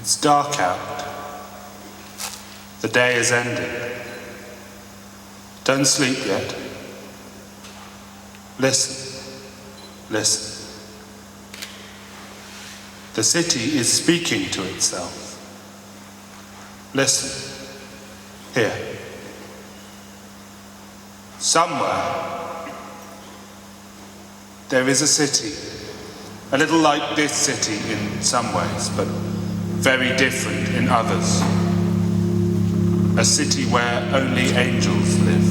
It's dark out. The day is ending. Don't sleep yet. Listen, listen. The city is speaking to itself. Listen, here. Somewhere, there is a city, a little like this city in some ways, but very different in others. A city where only angels live.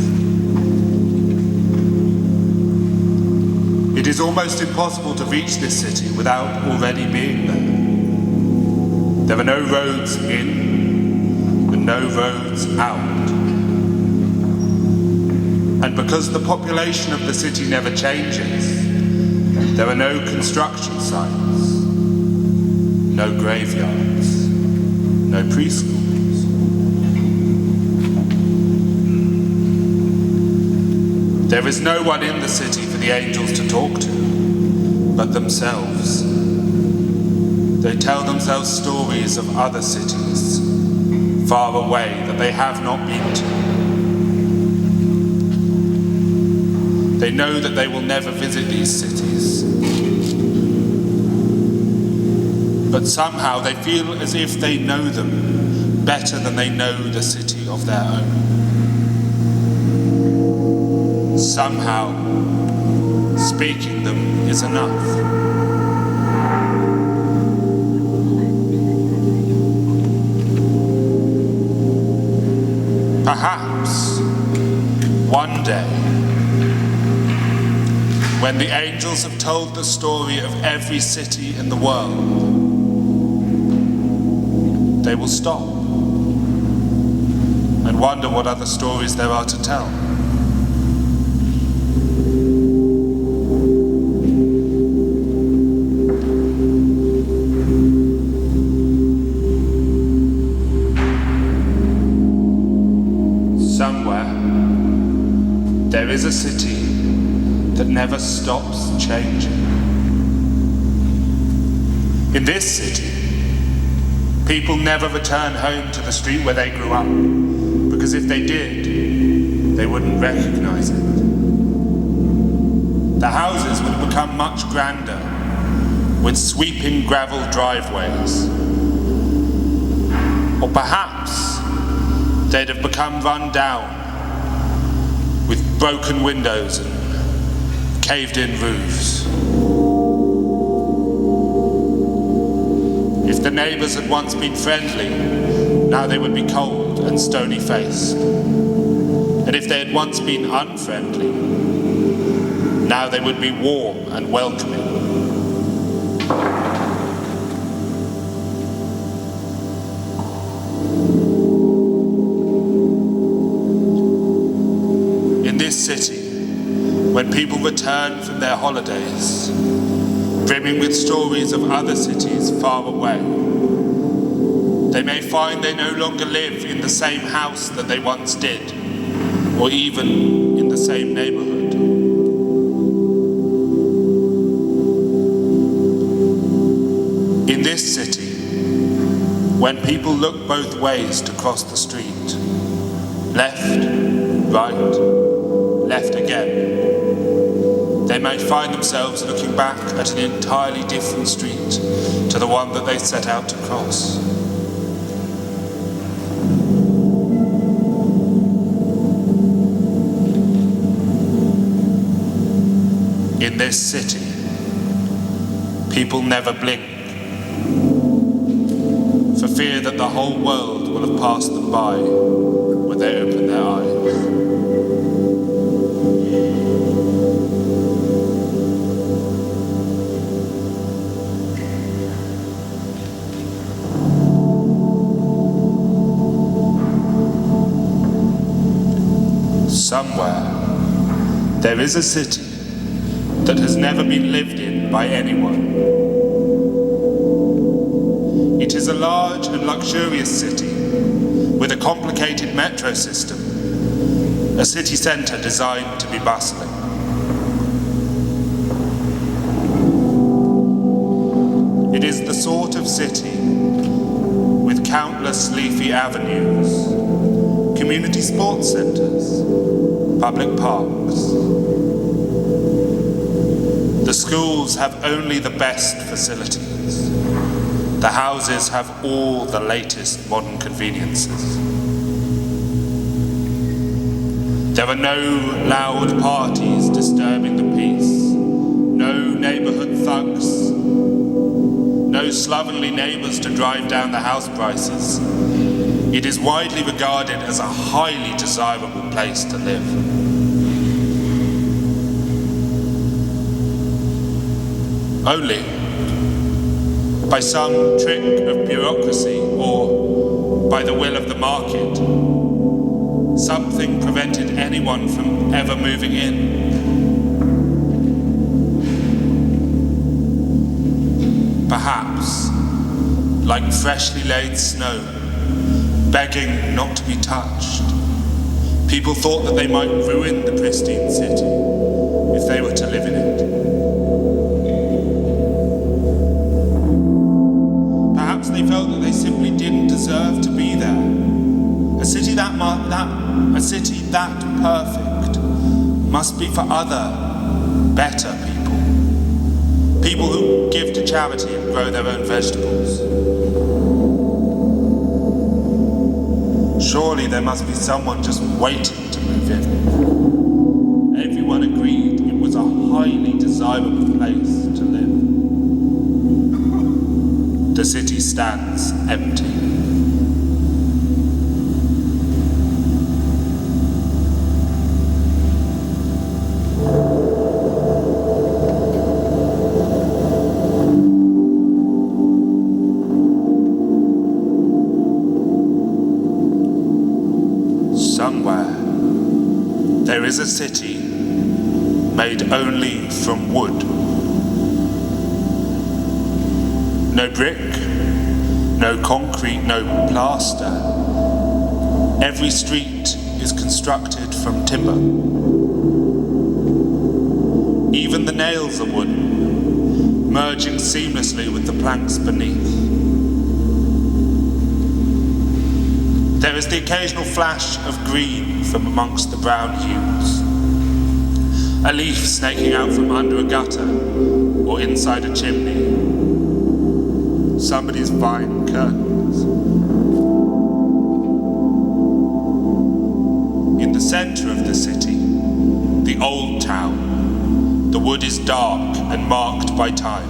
It is almost impossible to reach this city without already being there. There are no roads in and no roads out. And because the population of the city never changes, there are no construction sites, no graveyards, no preschools. There is no one in the city for the angels to talk to, but themselves. They tell themselves stories of other cities, far away, that they have not been to. They know that they will never visit these cities. But somehow they feel as if they know them better than they know the city of their own. Somehow, speaking them is enough. Perhaps, one day, when the angels have told the story of every city in the world, they will stop and wonder what other stories there are to tell. There is a city that never stops changing. In this city, people never return home to the street where they grew up, because if they did, they wouldn't recognize it. The houses would become much grander, with sweeping gravel driveways. Or perhaps they'd have become run down, with broken windows and caved-in roofs. If the neighbours had once been friendly, now they would be cold and stony-faced. And if they had once been unfriendly, now they would be warm and welcoming. City, when people return from their holidays, brimming with stories of other cities far away, they may find they no longer live in the same house that they once did, or even in the same neighborhood. In this city, when people look both ways to cross the street, left, right, left again, they may find themselves looking back at an entirely different street to the one that they set out to cross. In this city, people never blink, for fear that the whole world will have passed them by when they open their eyes. Somewhere, there is a city that has never been lived in by anyone. It is a large and luxurious city with a complicated metro system, a city centre designed to be bustling. It is the sort of city countless leafy avenues, community sports centres, public parks. The schools have only the best facilities. The houses have all the latest modern conveniences. There are no loud parties disturbing the peace, no neighbourhood thugs, no slovenly neighbours to drive down the house prices. It is widely regarded as a highly desirable place to live. Only by some trick of bureaucracy or by the will of the market, something prevented anyone from ever moving in. Perhaps, like freshly laid snow, begging not to be touched, people thought that they might ruin the pristine city if they were to live in it. Perhaps they felt that they simply didn't deserve to be there. A city that perfect must be for other, better people. People who give to charity and grow their own vegetables. Surely there must be someone just waiting to move in. Everyone agreed it was a highly desirable place to live. The city stands empty. Somewhere, there is a city made only from wood. No brick, no concrete, no plaster. Every street is constructed from timber. Even the nails are wooden, merging seamlessly with the planks beneath. There is the occasional flash of green from amongst the brown hues. A leaf snaking out from under a gutter or inside a chimney. Somebody's vine curtains. In the centre of the city, the old town, the wood is dark and marked by time.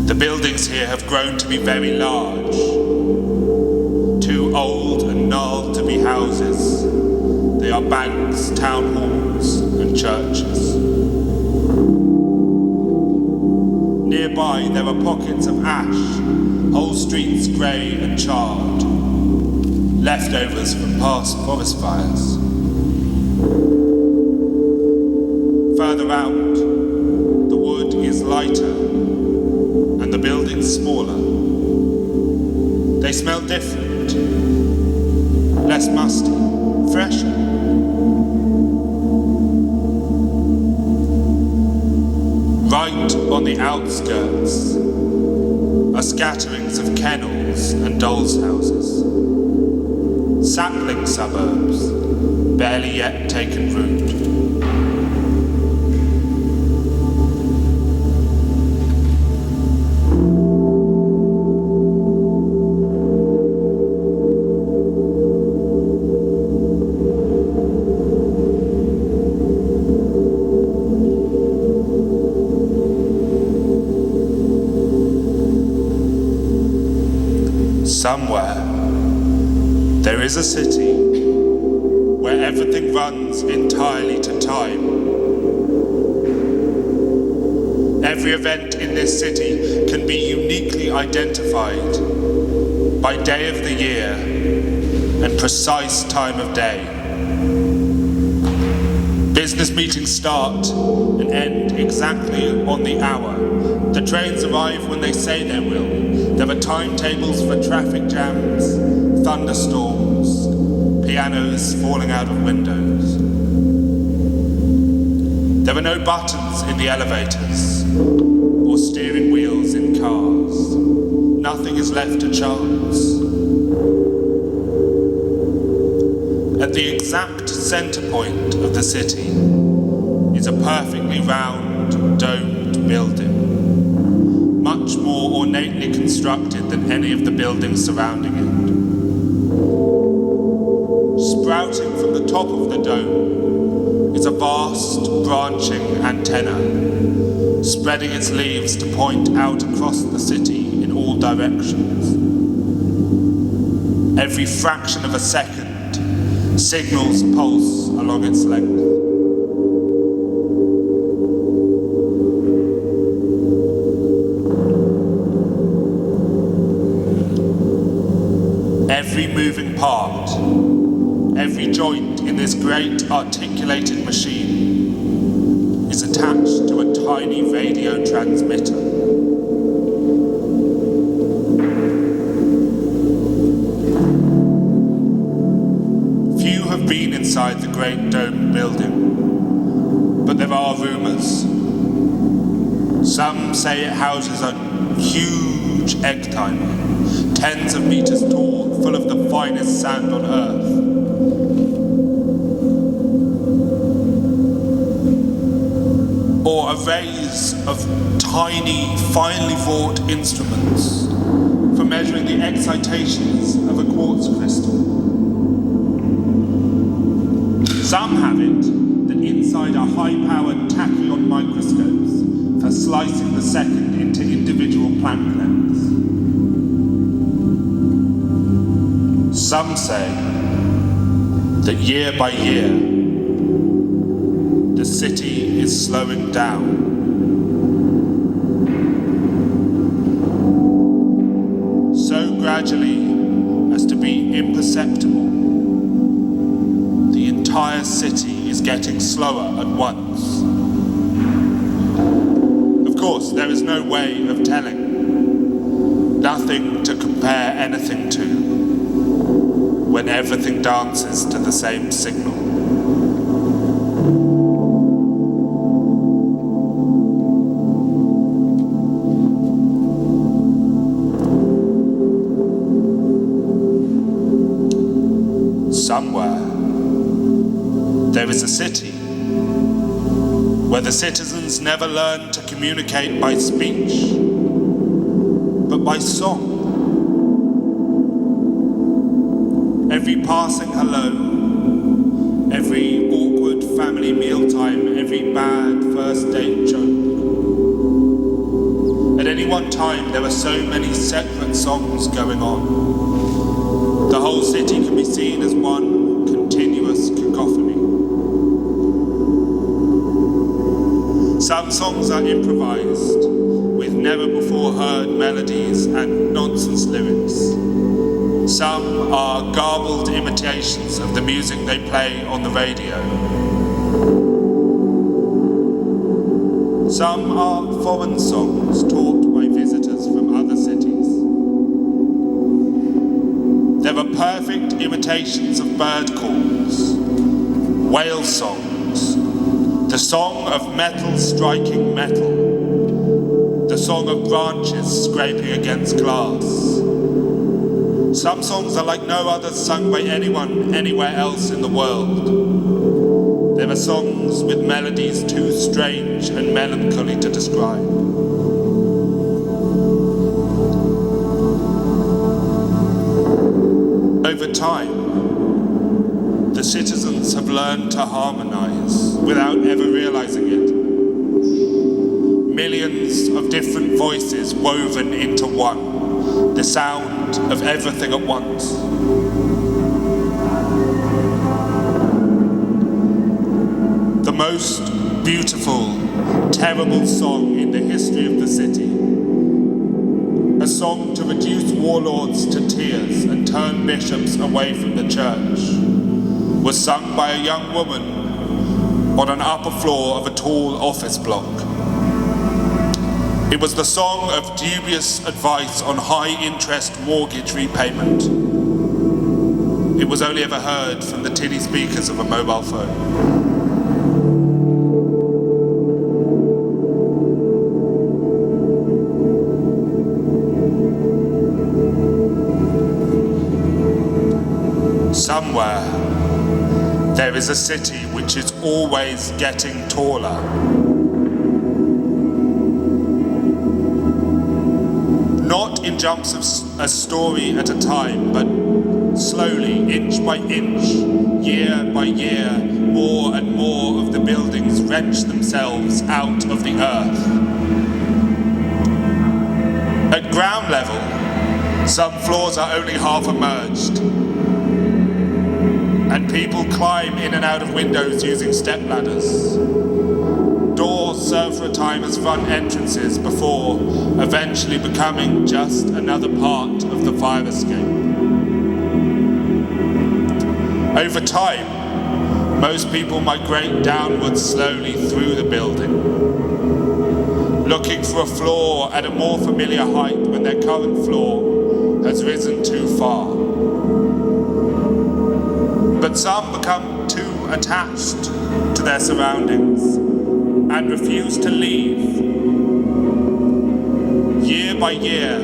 The buildings here have grown to be very large. Too old and gnarled to be houses, they are banks, town halls, and churches. Nearby there are pockets of ash, whole streets grey and charred, leftovers from past forest fires. Further out, the wood is lighter and the buildings smaller. They smell different, less musty, fresher. Right on the outskirts are scatterings of kennels and dolls' houses, sapling suburbs barely yet taken root. Somewhere, there is a city where everything runs entirely to time. Every event in this city can be uniquely identified by day of the year and precise time of day. Business meetings start and end exactly on the hour. The trains arrive when they say they will. There are timetables for traffic jams, thunderstorms, pianos falling out of windows. There are no buttons in the elevators or steering wheels in cars. Nothing is left to chance. At the exact centre point of the city is a perfectly round, domed building, much more ornately constructed than any of the buildings surrounding it. Sprouting from the top of the dome is a vast, branching antenna, spreading its leaves to point out across the city in all directions. Every fraction of a second signals a pulse along its length. Every moving part, every joint in this great articulated machine is attached to a tiny radio transmitter. Few have been inside the great dome building, but there are rumours. Some say it houses a huge egg timer, tens of meters tall, full of the finest sand on earth. Or arrays of tiny, finely wrought instruments for measuring the excitations of a quartz crystal. Some have it that inside are high-powered tachyon microscopes for slicing the second into individual Planck lengths. Some say that year by year, the city is slowing down. So gradually as to be imperceptible. The entire city is getting slower at once. Of course, there is no way of telling. Nothing to compare anything to when everything dances to the same signal. Somewhere, there is a city where the citizens never learn to communicate by speech, but by song. Every passing hello, every awkward family mealtime, every bad first date joke. At any one time, there are so many separate songs going on. The whole city can be seen as one continuous cacophony. Some songs are improvised, with never-before-heard melodies and nonsense lyrics. Some are garbled imitations of the music they play on the radio. Some are foreign songs taught by visitors from other cities. There are perfect imitations of bird calls, whale songs, the song of metal striking metal, the song of branches scraping against glass. Some songs are like no others sung by anyone anywhere else in the world. There are songs with melodies too strange and melancholy to describe. Over time, the citizens have learned to harmonize without ever realizing it. Millions of different voices woven into one, the sound of everything at once. The most beautiful, terrible song in the history of the city. A song to reduce warlords to tears and turn bishops away from the church, was sung by a young woman on an upper floor of a tall office block. It was the song of dubious advice on high-interest mortgage repayment. It was only ever heard from the tinny speakers of a mobile phone. There is a city which is always getting taller. Not in jumps of a story at a time, but slowly, inch by inch, year by year, more and more of the buildings wrench themselves out of the earth. At ground level, some floors are only half emerged, and people climb in and out of windows using step ladders. Doors serve for a time as front entrances before eventually becoming just another part of the fire escape. Over time, most people migrate downwards slowly through the building, looking for a floor at a more familiar height when their current floor has risen too far. But some become too attached to their surroundings and refuse to leave. Year by year,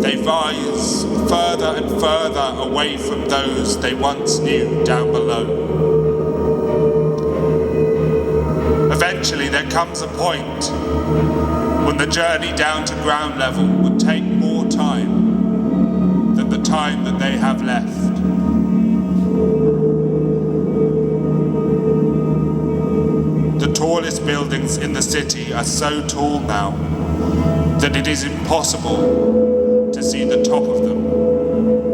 they rise further and further away from those they once knew down below. Eventually, there comes a point when the journey down to ground level would take more time than the time that they have left. The tallest buildings in the city are so tall now that it is impossible to see the top of them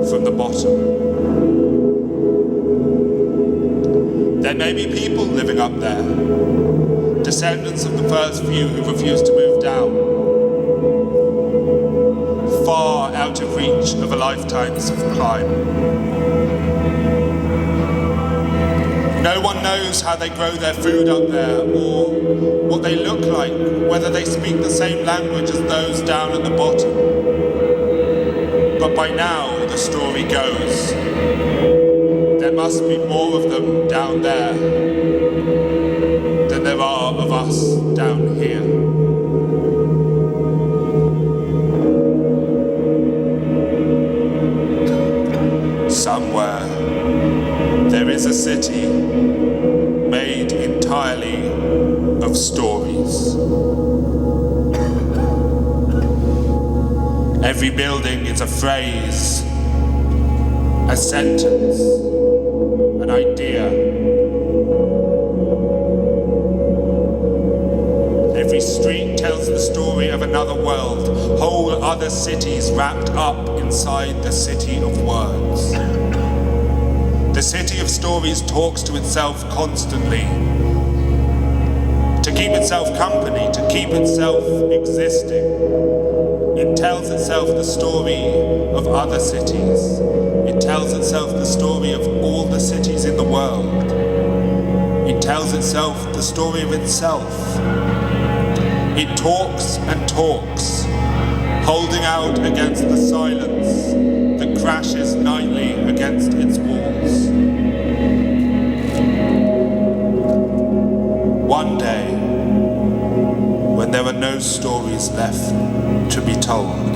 from the bottom. There may be people living up there, descendants of the first few who refused to move down, far out of reach of a lifetime's climb. No one knows how they grow their food up there, or what they look like, whether they speak the same language as those down at the bottom. But by now, the story goes, there must be more of them down there than there are of us down here. Somewhere, there is a city made entirely of stories. Every building is a phrase, a sentence, an idea. Every street tells the story of another world, whole other cities wrapped up inside the city of words. The city of stories talks to itself constantly, to keep itself company, to keep itself existing. It tells itself the story of other cities. It tells itself the story of all the cities in the world. It tells itself the story of itself. It talks and talks, holding out against the silence that crashes nightly against its walls. One day, when there are no stories left to be told,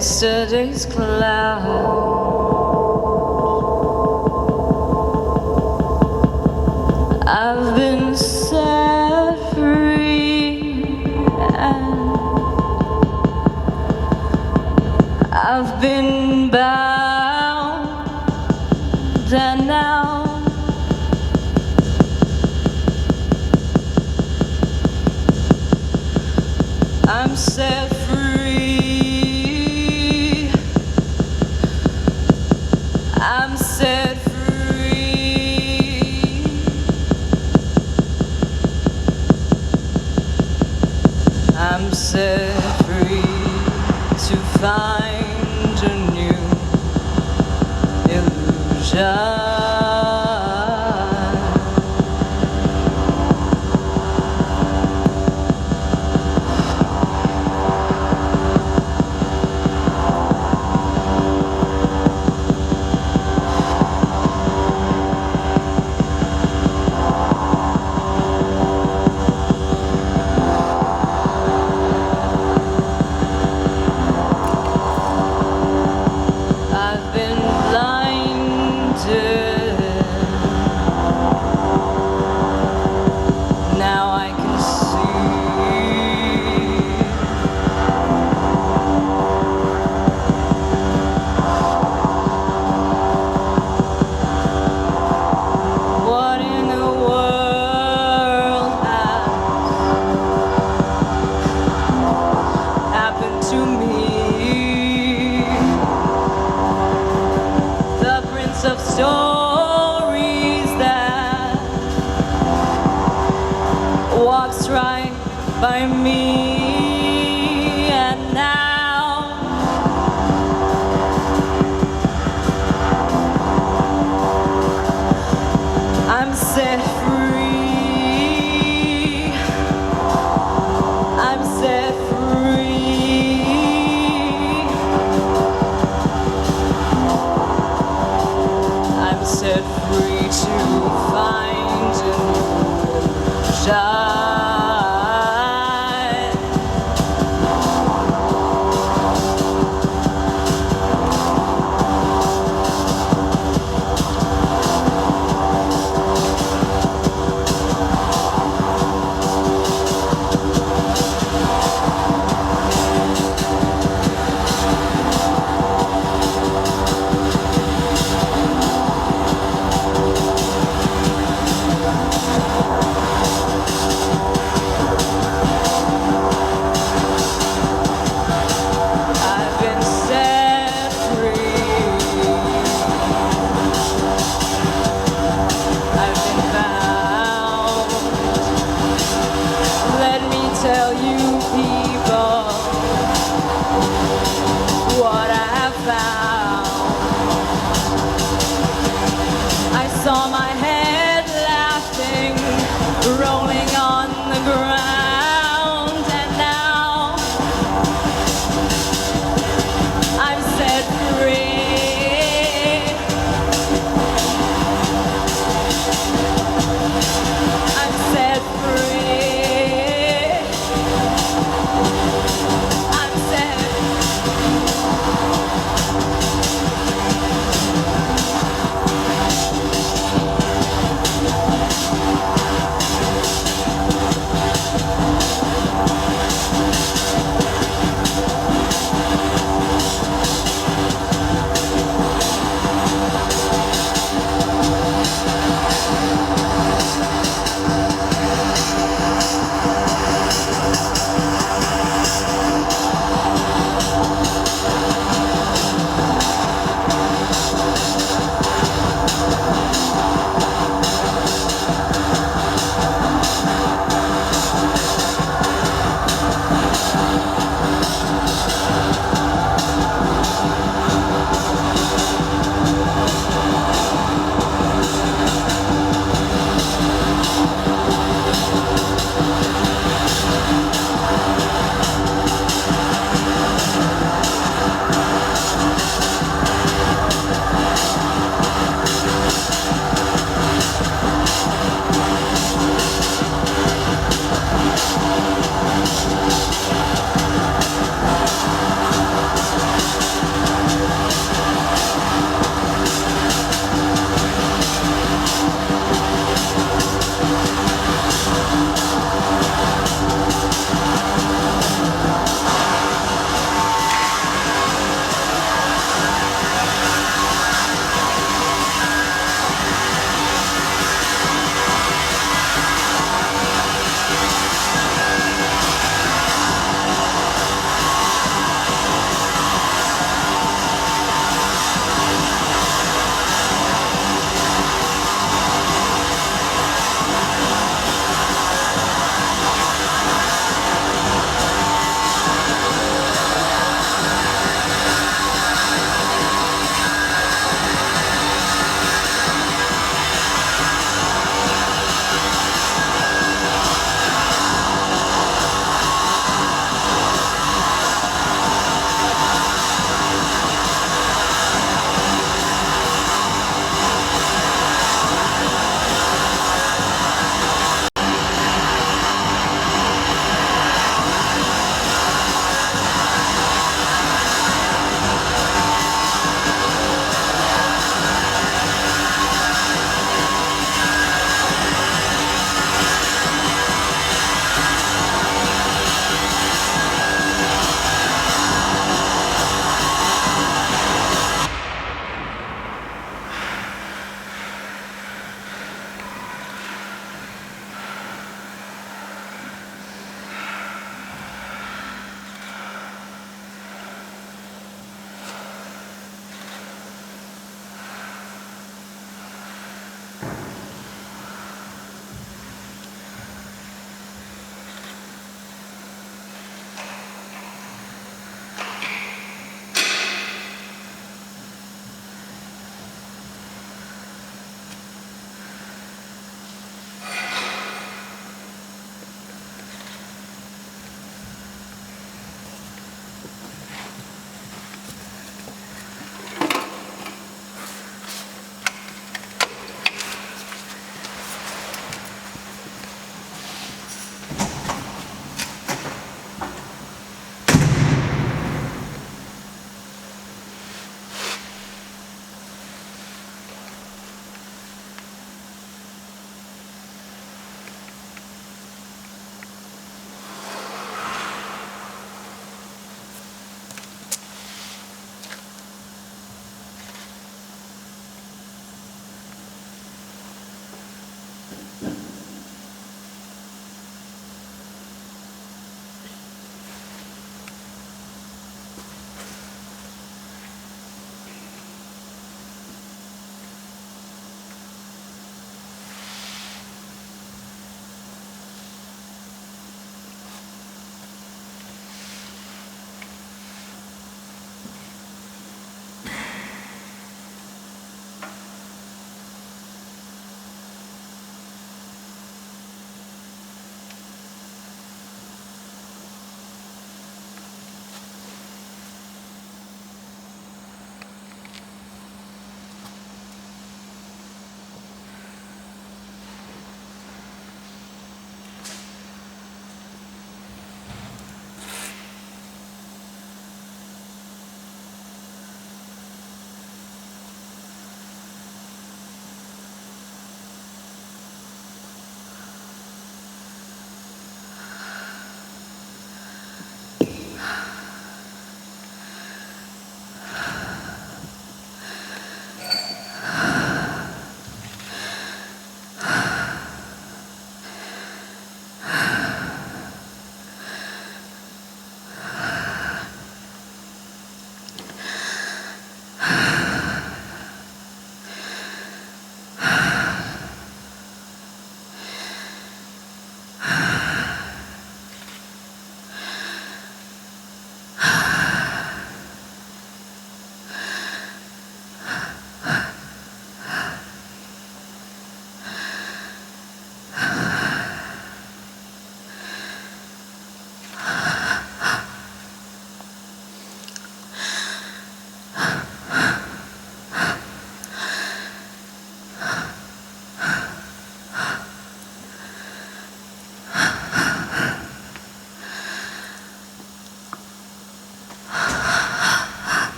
yesterday's cloud. I've been set free and I've been bound, and now I'm set free. I'm set free. I'm set free to find a new illusion. I've been blinded. Now I can see. What in the world has happened to me? The prince of stories that walks right by me, and now I'm set free. I'm set free. I'm set free to find a new shine.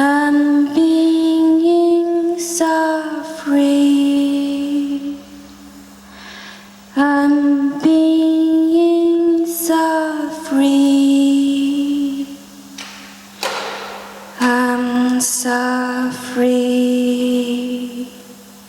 I'm being so free.